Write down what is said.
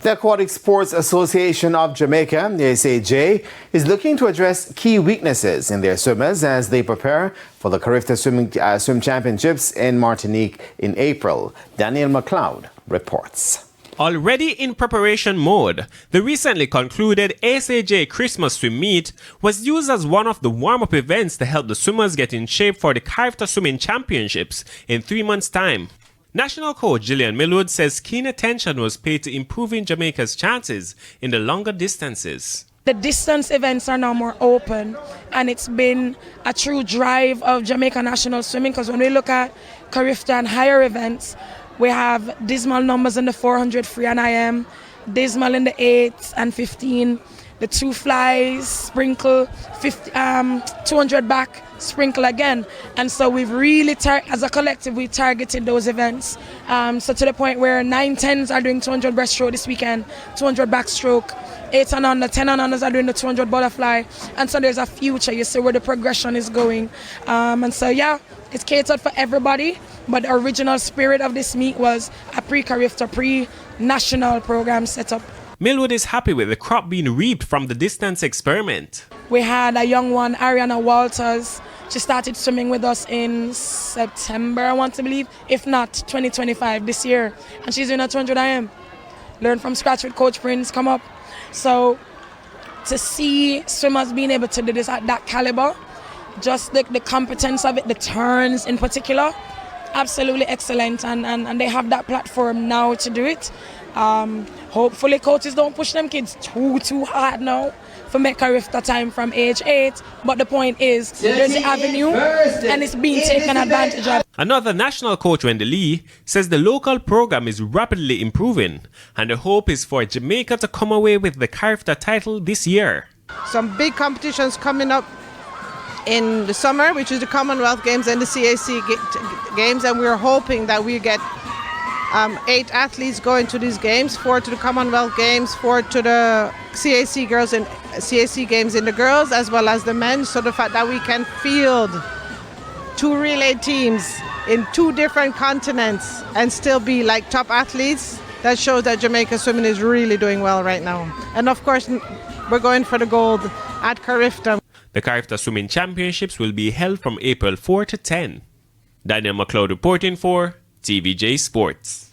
The Aquatic Sports Association of Jamaica, the CAJ, is looking to address key weaknesses in their swimmers as they prepare for the CARIFTA Swim Championships in Martinique in April. Daniel McLeod reports. Already in preparation mode, the recently concluded ACJ Christmas Swim Meet was used as one of the warm-up events to help the swimmers get in shape for the CARIFTA Swimming Championships in 3 months' time. National coach Gillian Millwood says keen attention was paid to improving Jamaica's chances in the longer distances. The distance events are now more open, and it's been a true drive of Jamaica national swimming, because when we look at CARIFTA and higher events, we have dismal numbers in the 400 free and IM, dismal in the 8 and 15, the 2 flies, sprinkle, 200 back, sprinkle again. And so we've really, as a collective, we targeted those events. So to the point where 9-10s are doing 200 breaststroke this weekend, 200 backstroke, 8 and under, 10 and unders are doing the 200 butterfly. And so there's a future, you see where the progression is going. And so yeah, it's catered for everybody, but the original spirit of this meet was a pre-CARIFTA, pre-national program setup. Millwood is happy with the crop being reaped from the distance experiment. We had a young one, Ariana Walters. She started swimming with us in September, I want to believe, if not 2025 this year. And she's doing a 200 IM. Learn from scratch with Coach Prince, come up. So to see swimmers being able to do this at that caliber, just the competence of it, the turns in particular, absolutely excellent, and they have that platform now to do it. Hopefully coaches don't push them kids too hard now for make CARIFTA time from age 8, but the point is there's the avenue and it's being taken advantage of. Another national coach, Wendy Lee, says the local program is rapidly improving, and the hope is for Jamaica to come away with the CARIFTA title this year. Some big competitions coming up in the summer, which is the Commonwealth Games and the CAC Games, and we're hoping that we get 8 athletes going to these games, 4 to the Commonwealth Games, 4 to the CAC girls and CAC Games in the girls as well as the men. So the fact that we can field 2 relay teams in 2 different continents and still be like top athletes, that shows that Jamaica swimming is really doing well right now. And of course, we're going for the gold at CARIFTA. The CARIFTA Swimming Championships will be held from April 4 to 10. Daniel McLeod reporting for TVJ Sports.